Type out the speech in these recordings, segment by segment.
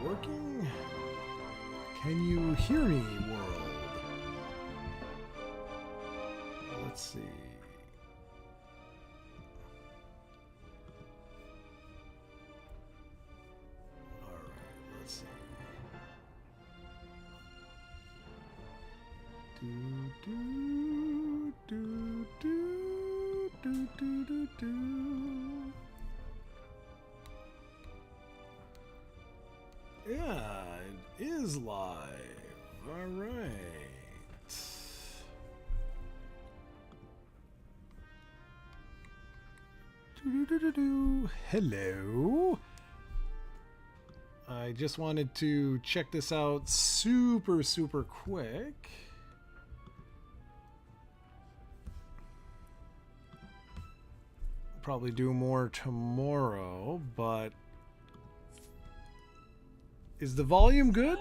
working? Can you hear me, world? Let's see. Alright, let's see. Yeah, it is live. All right. Hello. I just wanted to check this out super quick. Probably do more tomorrow, but is the volume good?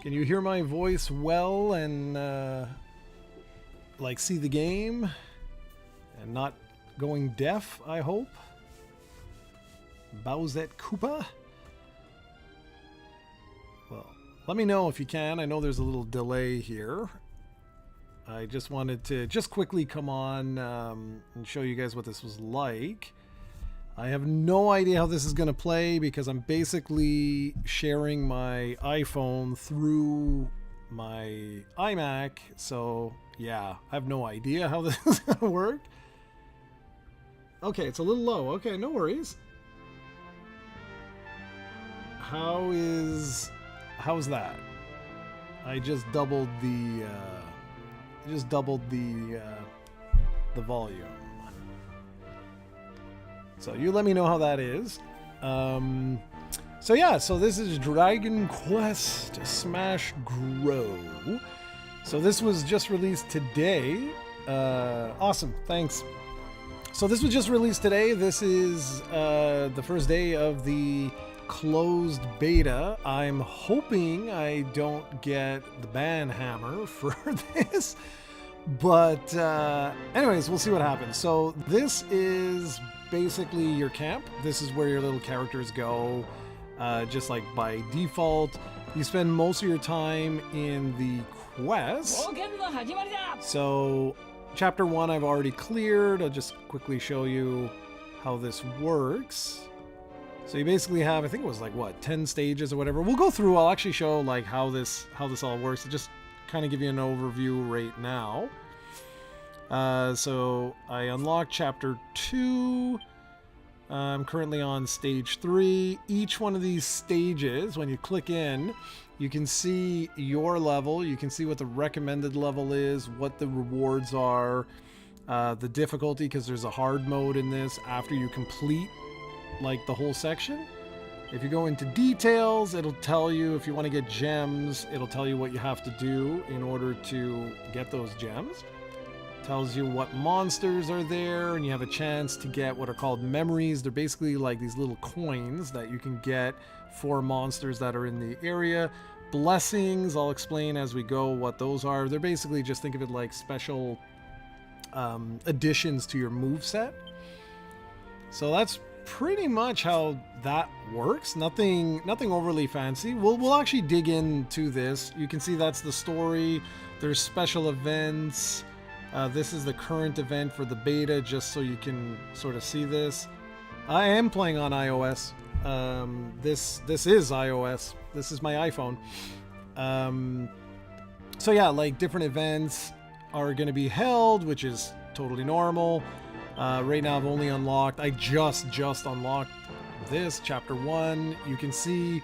Can you hear my voice well and like see the game and not going deaf, I hope? Bowsette Koopa? Well, let me know if you can. I know there's a little delay here. I just wanted to just quickly come on and show you guys what this was like. I have no idea how this is going to play because I'm basically sharing my iPhone through my iMac. So, yeah, I have no idea how this is going to work. Okay, it's a little low. Okay, no worries. How's that? I just doubled the volume. So you let me know how that is. So yeah, so this is Dragon Quest Smash Grow. So this was just released today. Awesome, thanks. So this was just released today. This is the first day of the closed beta. I'm hoping I don't get the ban hammer for this. But anyways, we'll see what happens. So this is basically your camp. This is where your little characters go, just like by default. You spend most of your time in the quest. So chapter 1 I've already cleared. I'll just quickly show you how this works. So you basically have, I think it was like what, 10 stages or whatever. We'll go through. I'll actually show like how this all works. Just kind of give you an overview right now. So I unlocked chapter 2. I'm currently on stage 3. Each one of these stages, when you click in, you can see your level. You can see what the recommended level is, what the rewards are, the difficulty, because there's a hard mode in this after you complete like the whole section. If you go into details, it'll tell you if you want to get gems, it'll tell you what you have to do in order to get those gems. Tells you what monsters are there, and you have a chance to get what are called memories. They're basically like these little coins that you can get for monsters that are in the area. Blessings, I'll explain as we go what those are. They're basically, just think of it like special additions to your moveset. So that's pretty much how that works. Nothing overly fancy. We'll actually dig into this. You can see that's the story. There's special events. This is the current event for the beta, just so you can sort of see this. I am playing on iOS. This is iOS. This is my iPhone. So yeah, like different events are going to be held, which is totally normal. Right now I've only unlocked, I just unlocked this, chapter 1. You can see,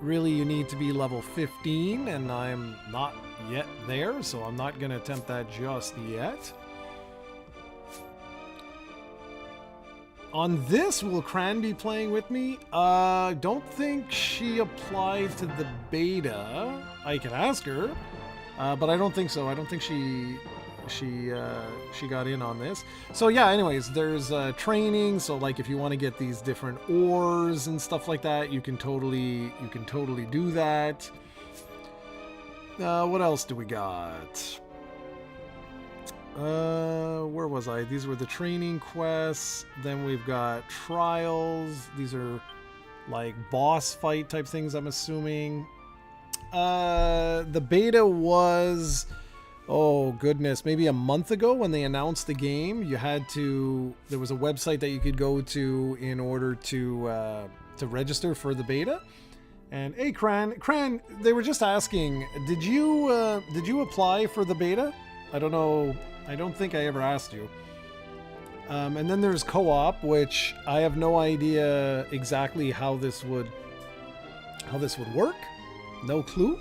really you need to be level 15, and I'm not yet there, so I'm not going to attempt that just yet. On this, will Cran be playing with me? Don't think she applied to the beta. I can ask her, but I don't think so. I don't think she got in on this. So yeah, anyways, there's training. So like if you want to get these different ores and stuff like that, you can totally do that. What else do we got? Where was I? These were the training quests. Then we've got trials. These are like boss fight type things, I'm assuming. The beta was, oh goodness, maybe a month ago when they announced the game. There was a website that you could go to in order to register for the beta. And hey, Cran, they were just asking, did you apply for the beta? I don't know. I don't think I ever asked you. And then there's co-op, which I have no idea exactly how this would work. No clue.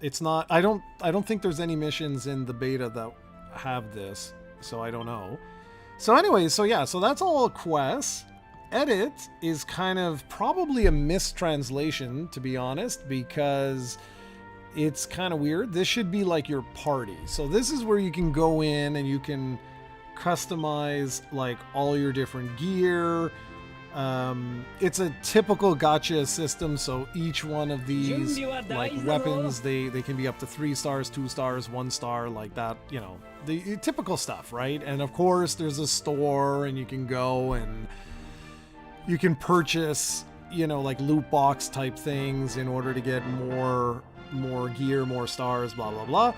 It's not. I don't think there's any missions in the beta that have this, so I don't know. So anyway, so that's all quests. Edit is kind of probably a mistranslation, to be honest, because it's kind of weird. This should be like your party. So this is where you can go in and you can customize like all your different gear. It's a typical gacha system, so each one of these like weapons, they can be up to 3 stars, 2 stars, 1 star, like that, you know, the typical stuff, right? And of course there's a store and you can go and you can purchase, you know, like loot box type things in order to get more gear, more stars, blah blah blah.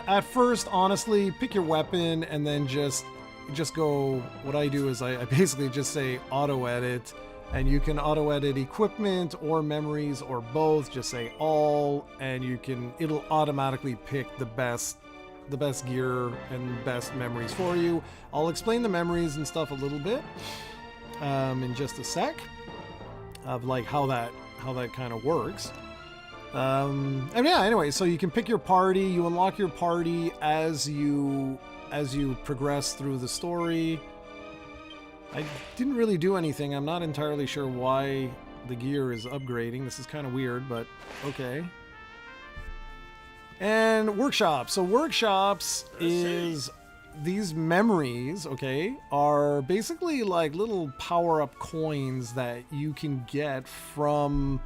At first, honestly, pick your weapon and then just go. What I do is I basically just say auto edit, and you can auto edit equipment or memories or both. Just say all, and it'll automatically pick the best gear and best memories for you. I'll explain the memories and stuff a little bit in just a sec of like how that kind of works. And yeah, anyway, so you can pick your party. You unlock your party as you progress through the story. I didn't really do anything. I'm not entirely sure why the gear is upgrading. This is kind of weird, but okay. And workshops. So workshops is these memories, okay, are basically like little power-up coins that you can get from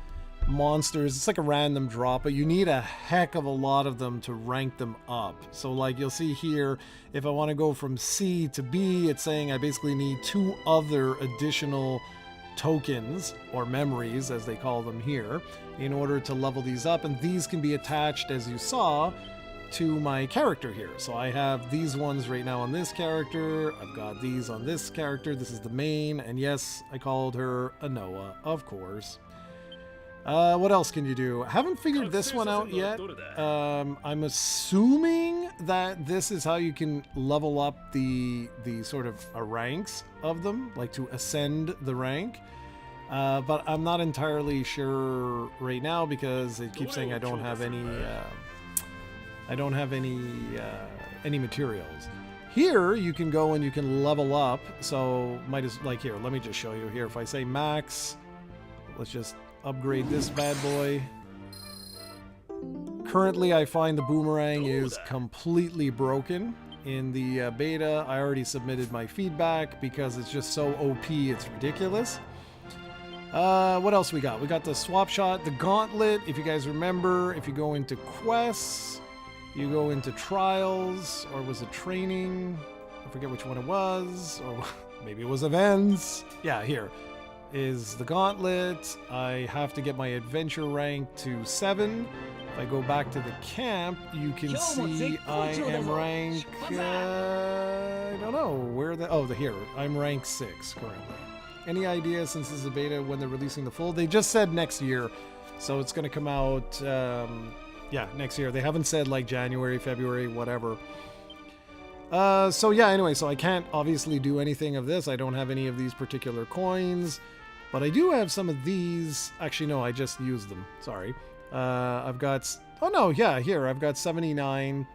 monsters. It's like a random drop, but you need a heck of a lot of them to rank them up. So like you'll see here, if I want to go from C to B, it's saying I basically need 2 other additional tokens, or memories as they call them here, in order to level these up. And these can be attached, as you saw, to my character here. So I have these ones right now on this character. I've got these on this character. This is the main, and yes, I called her Anoa, of course. What else can you do? I haven't figured this one out yet. I'm assuming that this is how you can level up the sort of ranks of them, like to ascend the rank. But I'm not entirely sure right now because it keeps saying I don't have any any materials. Here you can go and you can level up. So like here, let me just show you here. If I say max, let's just upgrade this bad boy. Currently, I find the boomerang is completely broken in the beta. I already submitted my feedback because it's just so OP, it's ridiculous. What else we got? We got the swap shot, the gauntlet. If you guys remember, if you go into quests, you go into trials, or was it training? I forget which one it was, or maybe it was events. Yeah, here is the gauntlet. I have to get my adventure rank to 7. If I go back to the camp, you can see I am rank, I don't know where here. I'm rank 6 currently. Any idea, since this is a beta, when they're releasing the full? They just said next year, so it's going to come out, yeah, next year. They haven't said like January, February, whatever. So yeah, anyway, so I can't obviously do anything of this. I don't have any of these particular coins, but I do have some of these. Actually, no, I just used them. Sorry. I've got, oh no, yeah, here, I've got 79.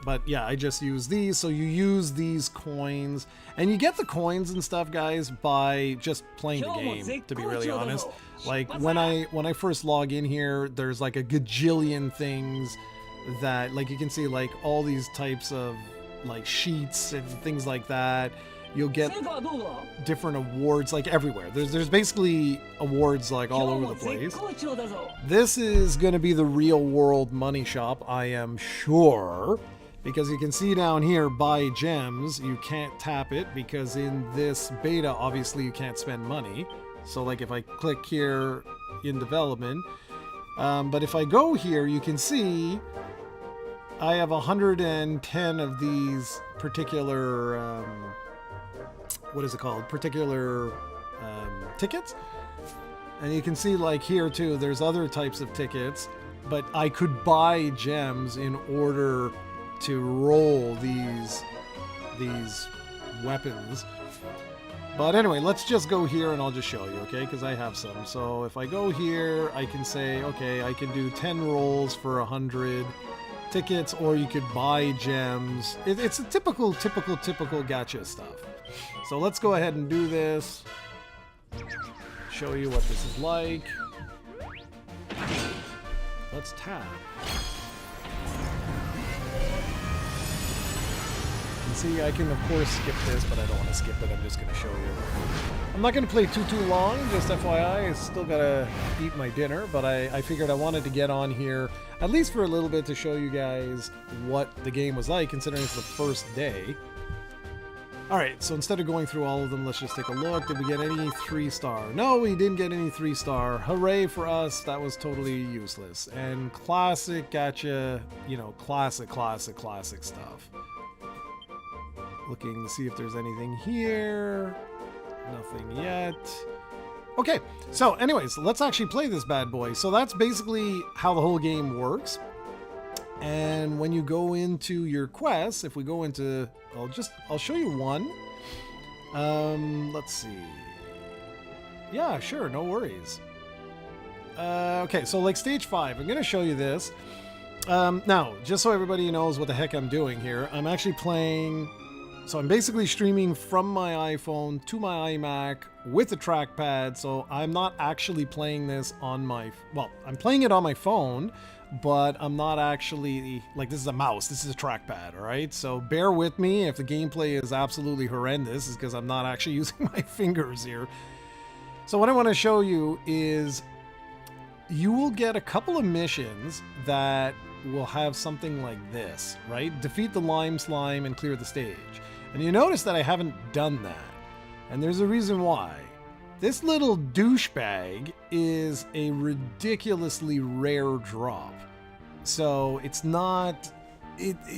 But yeah, I just use these. So you use these coins, and you get the coins and stuff, guys, by just playing the game, to be really honest. Like when I first log in here, there's like a gajillion things that, like, you can see like all these types of like sheets and things like that. You'll get different awards like everywhere. There's basically awards like all over the place. This is going to be the real world money shop, I am sure. Because you can see down here, buy gems, you can't tap it because in this beta, obviously you can't spend money. So like if I click here in development, but if I go here, you can see I have 110 of these particular, what is it called? Particular tickets. And you can see like here too, there's other types of tickets, but I could buy gems in order to roll these weapons. But anyway, let's just go here and I'll just show you, okay? Because I have some. So if I go here, I can say, okay, I can do 10 rolls for 100 tickets, or you could buy gems. It's a typical gacha stuff. So let's go ahead and do this. Show you what this is like. Let's tap. See, I can of course skip this, but I don't want to skip it. I'm just going to show you. I'm not going to play too long, just FYI. I still got to eat my dinner, but I figured I wanted to get on here, at least for a little bit, to show you guys what the game was like, considering it's the first day. Alright, so instead of going through all of them, let's just take a look. Did we get any 3-star? No, we didn't get any 3-star. Hooray for us, that was totally useless. And classic gacha, you know, classic stuff. Looking to see if there's anything here. Nothing yet. Okay, so anyways, let's actually play this bad boy. So that's basically how the whole game works. And when you go into your quests, if we go into, I'll show you one. Let's see. Yeah, sure, no worries. Okay, so like stage 5, I'm gonna show you this. Now, just so everybody knows what the heck I'm doing here, I'm actually playing. So I'm basically streaming from my iPhone to my iMac with a trackpad, so I'm not actually playing this on my... Well, I'm playing it on my phone, but I'm not actually... Like, this is a mouse, this is a trackpad, alright? So bear with me if the gameplay is absolutely horrendous, is because I'm not actually using my fingers here. So what I want to show you is you will get a couple of missions that will have something like this, right? Defeat the lime slime and clear the stage. And you notice that I haven't done that. And there's a reason why. This little douchebag is a ridiculously rare drop. So it's not...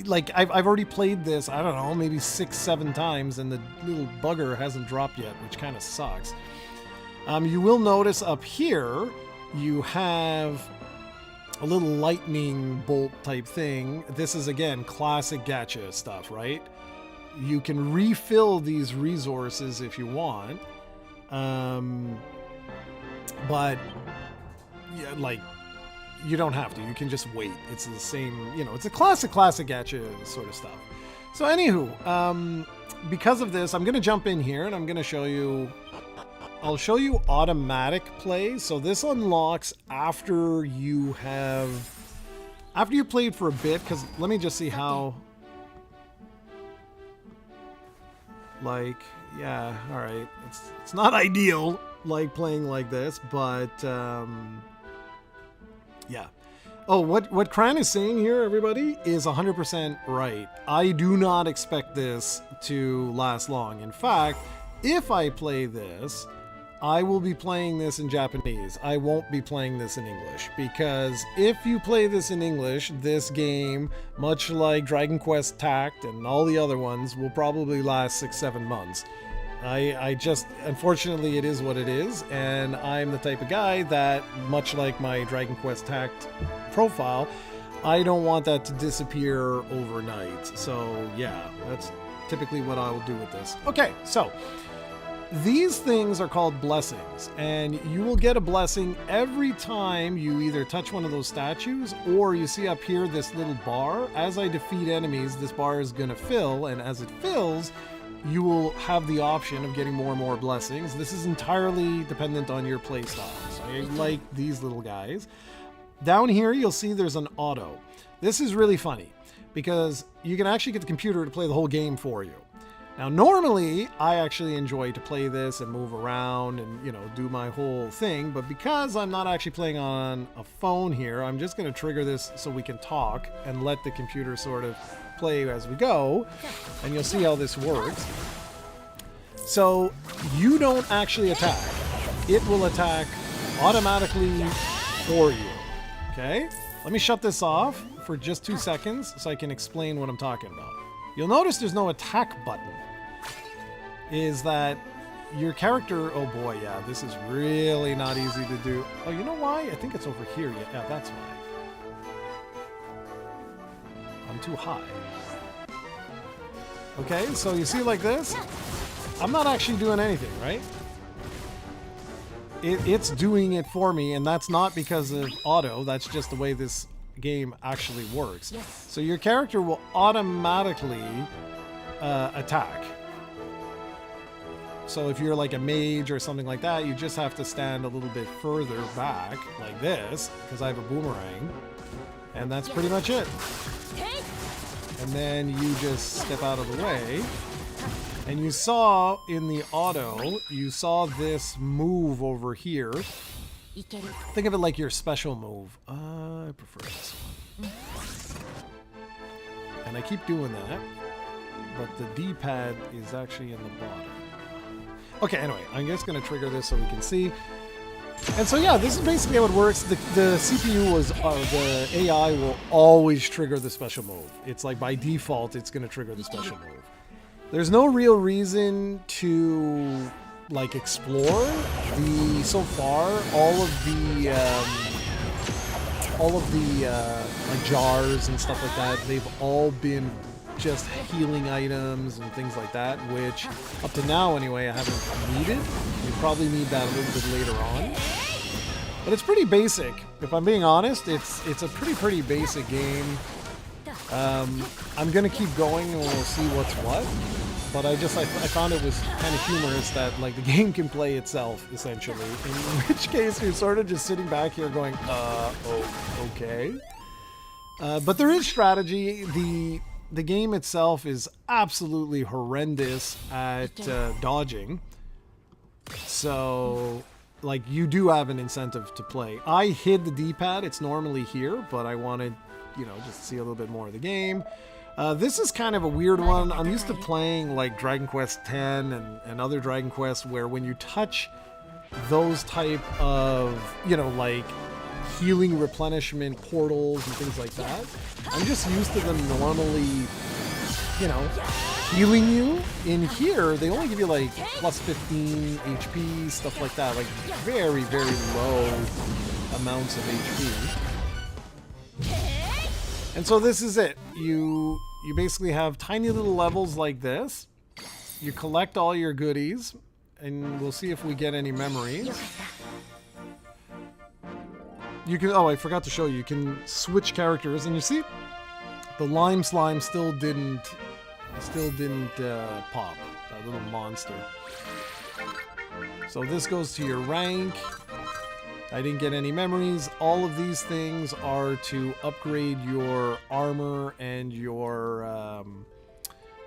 like, I've already played this, I don't know, maybe 6-7 times, and the little bugger hasn't dropped yet, which kind of sucks. You will notice up here, you have a little lightning bolt type thing. This is, again, classic gacha stuff, right? You can refill these resources if you want, but yeah, like, you don't have to. You can just wait. It's the same, you know, it's a classic gacha sort of stuff. So anywho, because of this, I'm going to jump in here and I'm going to show you, I'll show you automatic play. So this unlocks after you played for a bit, because let me just see how... Like, yeah, all right. It's not ideal, like, playing like this, but, yeah. Oh, what Cran is saying here, everybody, is 100% right. I do not expect this to last long. In fact, if I play this, I will be playing this in Japanese. I won't be playing this in English, because if you play this in English, this game, much like Dragon Quest Tact and all the other ones, will probably last 6-7 months. I just, unfortunately, it is what it is, and I'm the type of guy that, much like my Dragon Quest Tact profile, I don't want that to disappear overnight. So yeah, that's typically what I will do with this. Okay, so these things are called blessings, and you will get a blessing every time you either touch one of those statues, or you see up here this little bar. As I defeat enemies, this bar is going to fill, and as it fills, you will have the option of getting more and more blessings. This is entirely dependent on your playstyle. So I like these little guys. Down here, you'll see there's an auto. This is really funny, because you can actually get the computer to play the whole game for you. Now, normally, I actually enjoy to play this and move around and, you know, do my whole thing. But because I'm not actually playing on a phone here, I'm just going to trigger this so we can talk and let the computer sort of play as we go, and you'll see how this works. So you don't actually attack. It will attack automatically for you. Okay? Let me shut this off for just 2 seconds so I can explain what I'm talking about. You'll notice there's no attack button. Is that your character... Oh boy, yeah, this is really not easy to do. Oh, you know why? I think it's over here. Yeah, that's why. I'm too high. Okay, so you see like this? I'm not actually doing anything, right? It's doing it for me, and that's not because of auto. That's just the way this game actually works. So your character will automatically attack. So if you're like a mage or something like that, you just have to stand a little bit further back, like this, because I have a boomerang. And that's pretty much it. And then you just step out of the way. And you saw in the auto, you saw this move over here. Think of it like your special move. I prefer this one. And I keep doing that, but the D-pad is actually in the bottom. Okay, anyway, I'm just going to trigger this so we can see. And so yeah, this is basically how it works. The CPU was, the AI will always trigger the special move. It's like by default, it's going to trigger the special move. There's no real reason to like explore the so far all of the like jars and stuff like that. They've all been just healing items and things like that, which up to now anyway I haven't needed. You probably need that a little bit later on. But it's pretty basic. If I'm being honest, it's a pretty basic game. I'm gonna keep going and we'll see what's what. But I found it was kind of humorous that like the game can play itself essentially. In which case you're sort of just sitting back here going, oh, okay. But there is strategy. The game itself is absolutely horrendous at dodging. So like you do have an incentive to play. I hid the D-pad. It's normally here, but I wanted, you know, just to see a little bit more of the game. This is kind of a weird one. I'm used to playing like Dragon Quest X and other Dragon Quests where when you touch those type of, you know, like healing replenishment portals and things like that, I'm just used to them normally, you know, healing you. In here, they only give you like plus 15 HP, stuff like that, like very, very low amounts of HP. And so this is it. You basically have tiny little levels like this. You collect all your goodies, and we'll see if we get any memories. You can, oh, I forgot to show you. You can switch characters, and you see, the lime slime still didn't pop. That little monster. So this goes to your rank. I didn't get any memories. All of these things are to upgrade your armor and your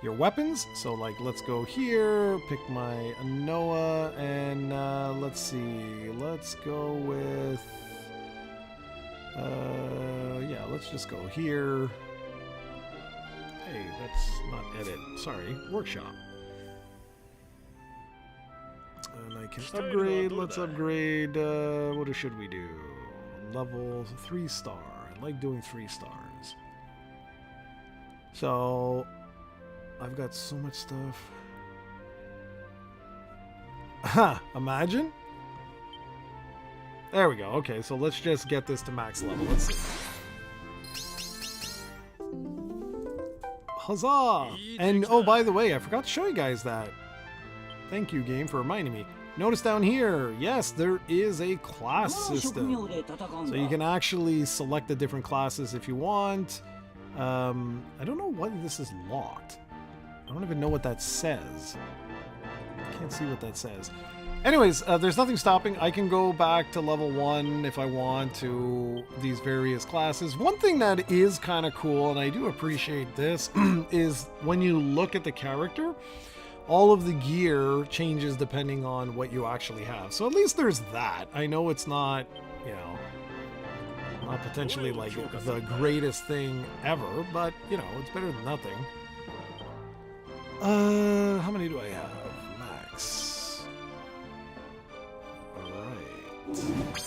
weapons. So like, let's go here, pick my Anoa, and let's see. Let's go with, yeah, let's just go here. Hey, that's not edit. Sorry, workshop. And I can upgrade. Let's upgrade. What should we do? Level 3-star. I like doing 3 stars. So I've got so much stuff. Ha! Imagine. There we go. Okay, so let's just get this to max level. Let's see. Huzzah! And oh, by the way, I forgot to show you guys that. Thank you, game, for reminding me. Notice down here, yes, there is a class system. So you can actually select the different classes if you want. I don't know why this is locked. I don't even know what that says. I can't see what that says. Anyways, there's nothing stopping. I can go back to level 1 if I want to these various classes. One thing that is kind of cool, and I do appreciate this, is when you look at the character, all of the gear changes depending on what you actually have. So at least there's that. I know it's not, you know, Not potentially like the greatest thing ever, but you know, it's better than nothing. How many do I have? Max. Alright.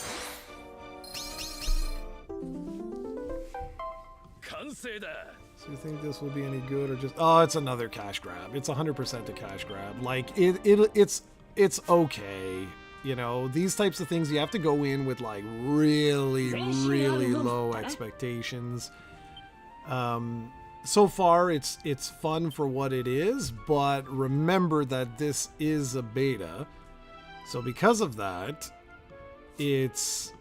So you think this will be any good or just... Oh, it's another cash grab. It's 100% a cash grab. Like, it's okay. You know, these types of things, you have to go in with, like, really, really low expectations. So far, it's fun for what it is, but remember that this is a beta. So because of that, it's,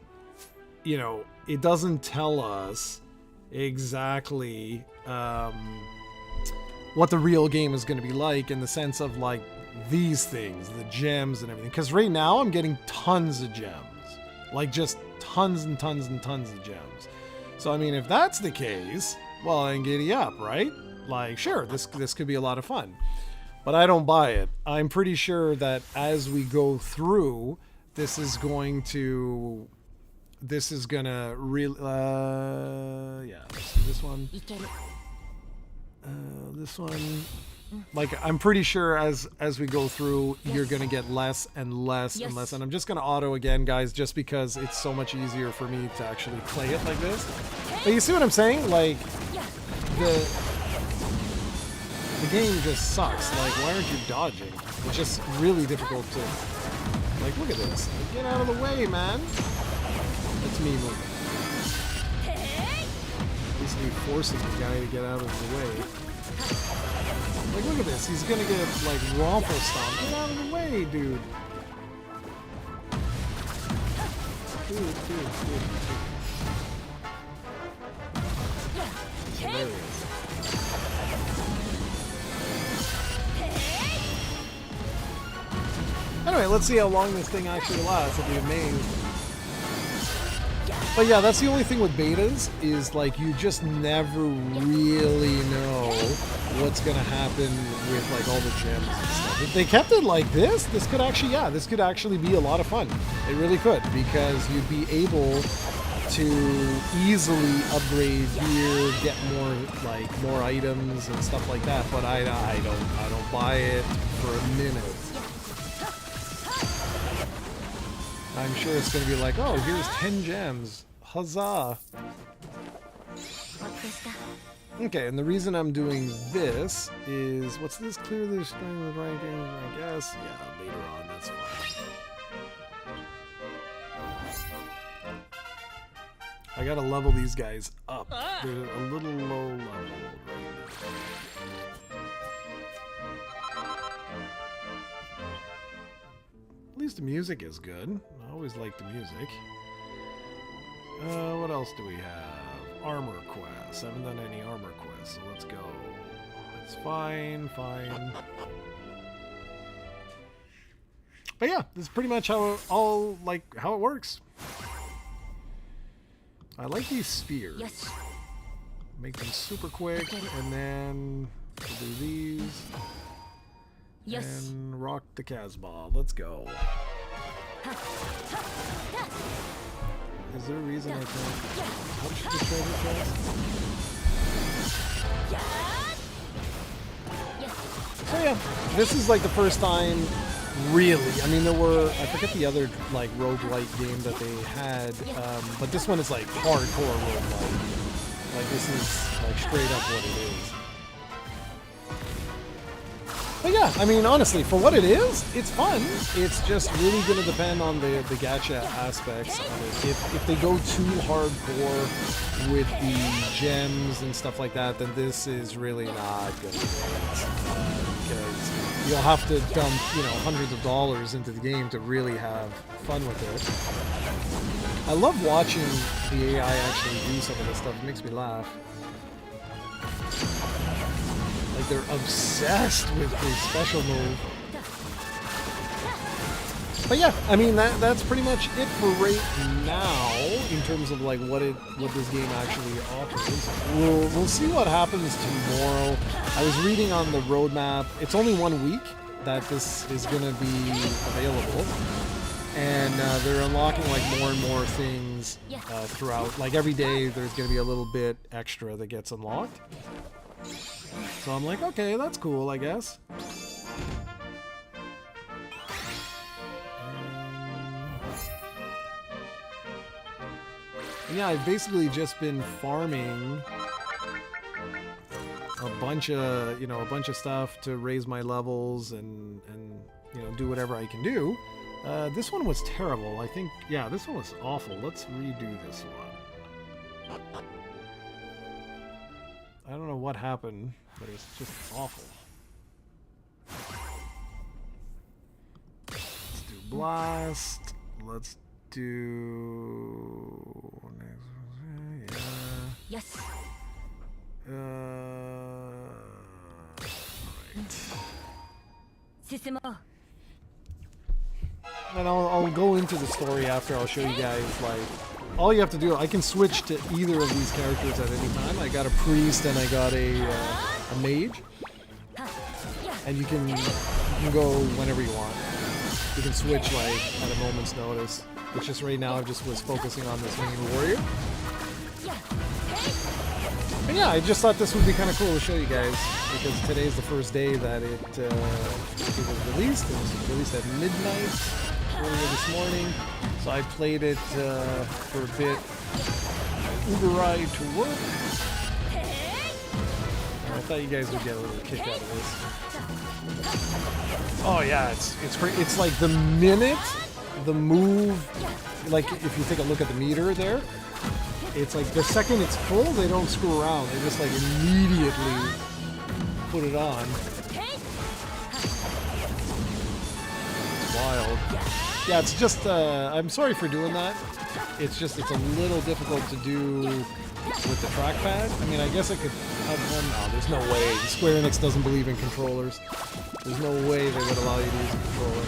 you know, it doesn't tell us exactly what the real game is going to be like in the sense of like these things, the gems and everything. Because right now I'm getting tons of gems, like just tons and tons and tons of gems. So I mean, if that's the case, well, then giddy up, right? Like, sure, this could be a lot of fun, but I don't buy it. I'm pretty sure that as we go through, this is gonna really, yeah, let's see this one. This one, like, I'm pretty sure as we go through, you're gonna get less and less and less. And I'm just gonna auto again, guys, just because it's so much easier for me to actually play it like this. But you see what I'm saying? Like, the game just sucks. Like, why aren't you dodging? It's just really difficult to, like, look at this. Get out of the way, man. That's me moving. Basically forcing the guy to get out of the way. Like, look at this. He's gonna get, like, waffle stomped. Get out of the way, dude. Dude. Hilarious. Anyway, let's see how long this thing actually lasts. I'll be amazed. But yeah, that's the only thing with betas, is like you just never really know what's gonna happen with like all the gems and stuff. If they kept it like this could actually, yeah, this could actually be a lot of fun. It really could, because you'd be able to easily upgrade gear, get more items and stuff like that. But I don't buy it for a minute. I'm sure it's going to be like, oh, here's 10 gems. Huzzah. Okay, and the reason I'm doing this is, what's this? Clear the string with rankings, I guess. Yeah, later on, that's fine. I gotta level these guys up. They're a little low level right now. At least the music is good. I always like the music. What else do we have? Armor quests. I haven't done any armor quests, so let's go. It's fine. But yeah, this is pretty much how it works. I like these spheres. Yes. Make them super quick, and then we'll do these. Yes. And rock the Casbah. Let's go. Is there a reason I can't touch the treasure chest? So yeah, this is like the first time, really. I mean, there were, I forget the other like roguelike game that they had, but this one is like hardcore roguelike. Like, this is like straight up what it is. But yeah, I mean, honestly, for what it is, it's fun. It's just really going to depend on the gacha aspects of it. If they go too hardcore with the gems and stuff like that, then this is really not going to be it. Because you'll have to dump, you know, hundreds of dollars into the game to really have fun with it. I love watching the AI actually do some of this stuff. It makes me laugh. Like, they're obsessed with the special move. But yeah, I mean, that's pretty much it for right now in terms of like what this game actually offers. We'll see what happens tomorrow. I was reading on the roadmap. It's only 1 week that this is going to be available. and they're unlocking like more and more things throughout. Like every day, there's going to be a little bit extra that gets unlocked. So I'm like, okay, that's cool, I guess. Yeah, I've basically just been farming a bunch of stuff to raise my levels and do whatever I can do. This one was terrible. I think, yeah, this one was awful. Let's redo this one. I don't know what happened, but it's just awful. Let's do blast. Let's do... yeah. Yes. Right. And I'll go into the story after. I'll show you guys, like, all you have to do, I can switch to either of these characters at any time. I got a priest and I got a mage. And you can go whenever you want. You can switch, like, at a moment's notice. It's just right now I just was focusing on this main warrior. And yeah, I just thought this would be kind of cool to show you guys, because today's the first day that it was released. It was released at midnight earlier this morning, so I played it for a bit. Uber ride to work. And I thought you guys would get a little kick out of this. Oh yeah, it's great. It's like the minute the move, like if you take a look at the meter there, it's like the second it's full, they don't screw around. They just like immediately put it on. It's wild. Yeah, it's just, I'm sorry for doing that. It's just, it's a little difficult to do with the trackpad. I mean, I guess I could have one. No, there's no way. Square Enix doesn't believe in controllers. There's no way they would allow you to use a controller.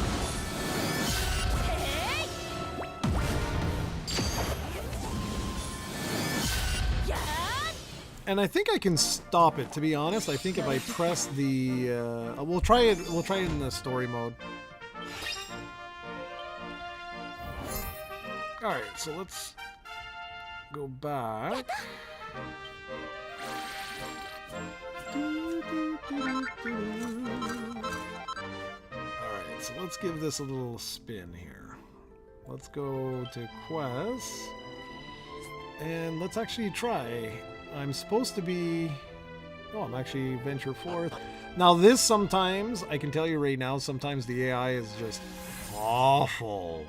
And I think I can stop it, to be honest. I think if I press the... we'll try it in the story mode. Alright, so let's go back. Alright, so let's give this a little spin here. Let's go to quests. And let's actually try... I'm supposed to be... Oh, I'm actually venture forth. Now this sometimes, I can tell you right now, sometimes the AI is just awful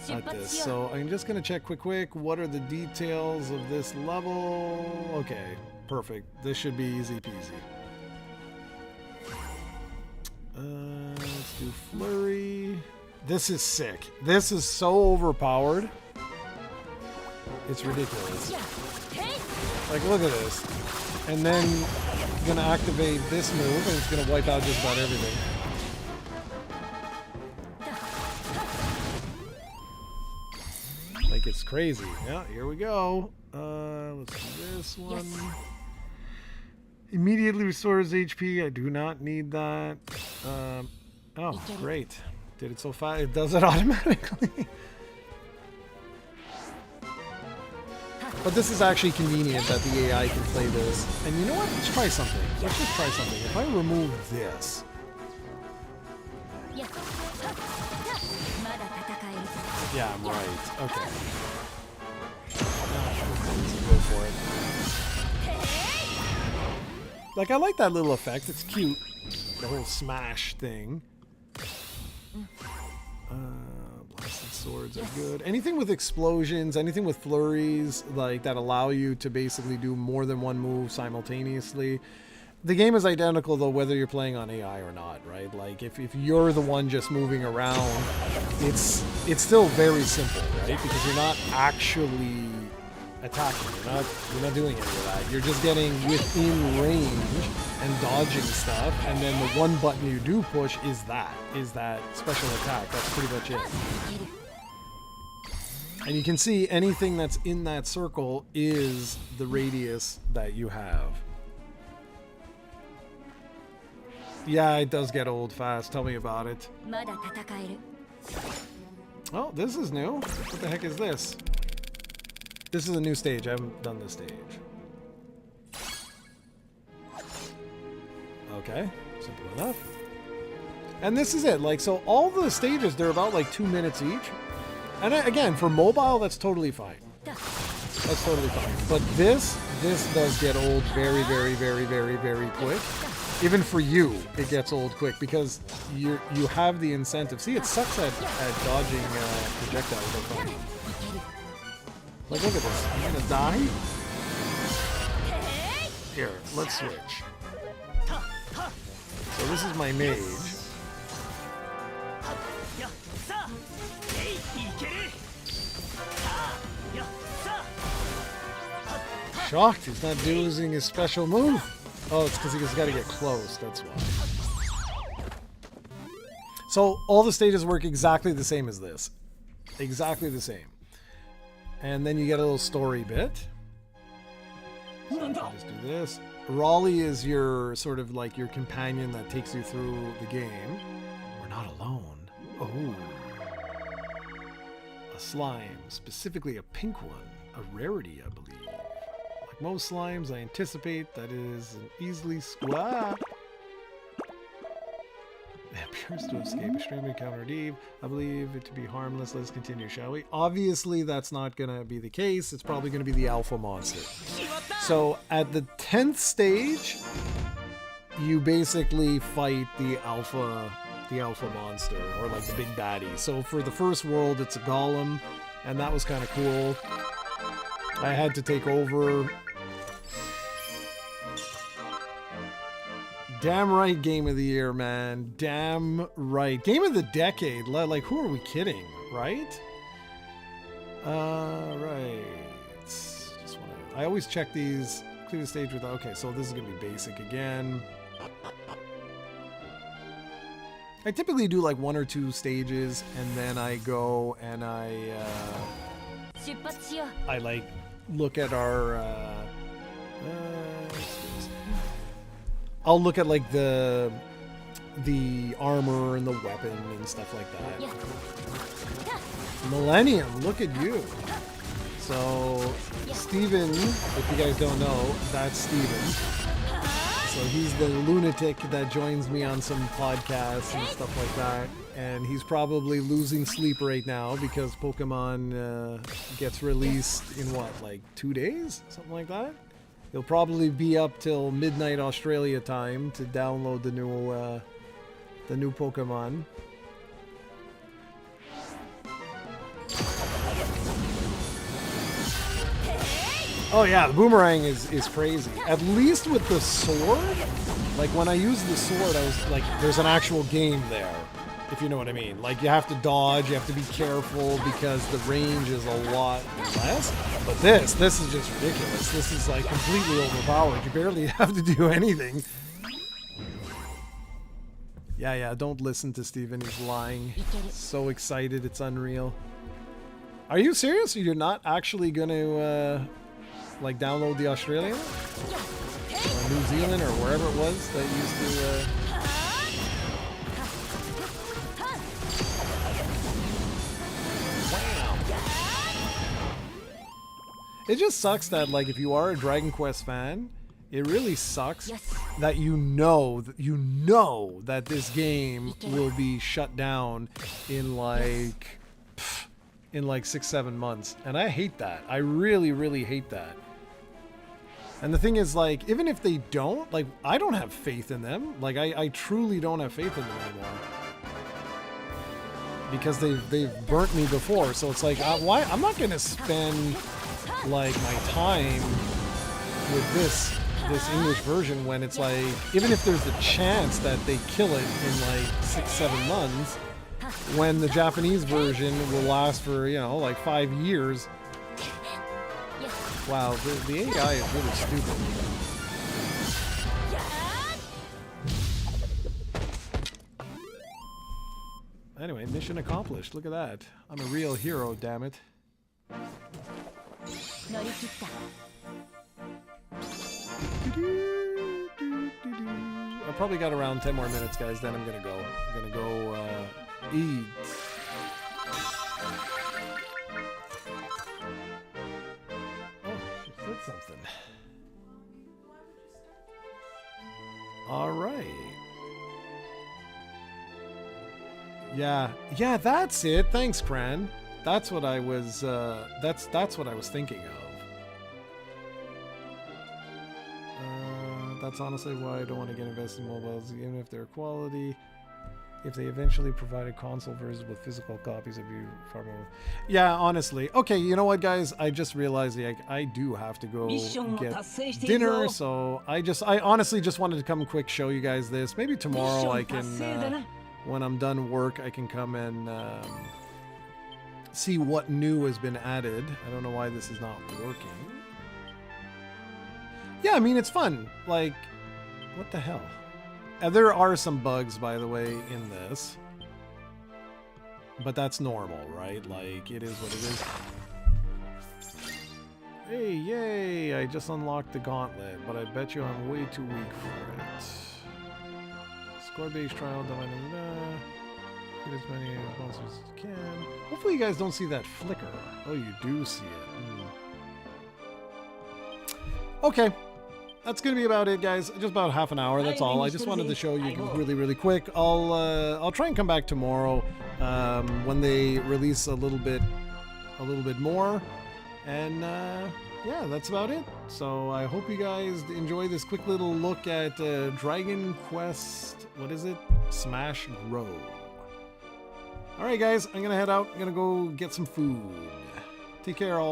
at this. So I'm just going to check quick. What are the details of this level? Okay, perfect. This should be easy peasy. Let's do flurry. This is sick. This is so overpowered. It's ridiculous. Like, look at this. And then I'm gonna activate this move, and it's gonna wipe out just about everything. Like, it's crazy. Yeah, here we go. Let's do this one. Yes. Immediately restores HP. I do not need that. Oh, great. Did it so fast. It does it automatically. But this is actually convenient that the AI can play this. And you know what? Let's try something. Let's just try something. If I remove this... Yeah, I'm right. Okay. Let's go for it. Like, I like that little effect. It's cute. The whole smash thing. Blasted swords are good. Anything with explosions, anything with flurries, like that allow you to basically do more than one move simultaneously. The game is identical though whether you're playing on AI or not, right? Like if you're the one just moving around, it's still very simple, right? Because you're not actually attacking. You're not doing any of that. You're just getting within range and dodging stuff, and then the one button you do push is that special attack. That's pretty much it. And you can see anything that's in that circle is the radius that you have. Yeah, it does get old fast. Tell me about it. Oh, this is new. What the heck is this? This is a new stage. I haven't done this stage. Okay, simple enough. And this is it. Like, so all the stages, they're about like 2 minutes each. And again, for mobile, that's totally fine. That's totally fine. But this does get old very, very, very, very, very quick. Even for you, it gets old quick because you have the incentive. See, it sucks at dodging projectiles. Like, look at this. I'm gonna die. Here, let's switch. So this is my mage. Shocked he's not using his special move. Oh, it's because he's got to get close. That's why. So all the stages work exactly the same as this. Exactly the same. And then you get a little story bit. So just do this. Raleigh is your sort of like your companion that takes you through the game. We're not alone. Oh. A slime, specifically a pink one. A rarity, I believe. Like most slimes, I anticipate that is an easily It appears to escape extremely counter-Eve. I believe it to be harmless. Let's continue, shall we? Obviously, that's not going to be the case. It's probably going to be the alpha monster. So, at the 10th stage, you basically fight the alpha monster, or like the big baddie. So, for the first world, it's a golem, and that was kind of cool. I had to take over. Damn right, game of the year, man. Damn right. Game of the decade. Like, who are we kidding, right? Right. Just wanna, I always check these. Clear the stage with... Okay, so this is going to be basic again. I typically do like 1 or 2 stages, and then I go and I like look at our... I'll look at like the armor and the weapon and stuff like that. Millennium, look at you. So Steven, if you guys don't know, that's Steven. So he's the lunatic that joins me on some podcasts and stuff like that. And he's probably losing sleep right now because Pokemon gets released in what, like 2 days? Something like that? He'll probably be up till midnight Australia time to download the new Pokemon. Oh yeah, the boomerang is crazy. At least with the sword, like when I use the sword, I was like, there's an actual game there, if you know what I mean. Like you have to dodge, you have to be careful because the range is a lot less. But this is just ridiculous. This is like completely overpowered. You barely have to do anything. Yeah, don't listen to Steven. He's lying. So excited, it's unreal. Are you serious? You're not actually going to like download the Australian? Or New Zealand or wherever it was that used to... It just sucks that, like, if you are a Dragon Quest fan, it really sucks that you know that this game will be shut down in like 6-7 months, and I hate that. I really, really hate that. And the thing is, like, even if they don't, like, I don't have faith in them. Like, I truly don't have faith in them anymore. Because they've burnt me before, so it's like, why? I'm not gonna spend like my time with this English version when it's like, even if there's a chance that they kill it in like 6-7 months, when the Japanese version will last for, you know, like 5 years. Wow, the AI is really stupid. Anyway, mission accomplished. Look at that. I'm a real hero, damn it. I probably got around 10 more minutes, guys, then I'm gonna go. I'm gonna go eat. something. All right. Yeah, that's it. Thanks, Cran. That's what I was. That's what I was thinking of. That's honestly why I don't want to get invested in mobiles, even if they're quality. If they eventually provided console versions with physical copies, I'd be far more. Yeah, honestly. Okay, you know what, guys? I just realized I do have to go get dinner, so I honestly just wanted to come quick show you guys this. Maybe tomorrow I can, when I'm done work, I can come and see what new has been added. I don't know why this is not working. Yeah, I mean, it's fun. Like, what the hell? There are some bugs, by the way, in this. But that's normal, right? Like, it is what it is. Hey, yay! I just unlocked the gauntlet, but I bet you I'm way too weak for it. Score-based trial, get as many monsters as you can. Hopefully you guys don't see that flicker. Oh, you do see it. Okay. That's gonna be about it, guys. Just about half an hour. That's all. I just wanted to show you really, really quick. I'll try and come back tomorrow when they release a little bit more, and yeah, that's about it. So I hope you guys enjoy this quick little look at Dragon Quest. What is it? Smash Grow. All right, guys. I'm gonna head out. I'm gonna go get some food. Take care, all.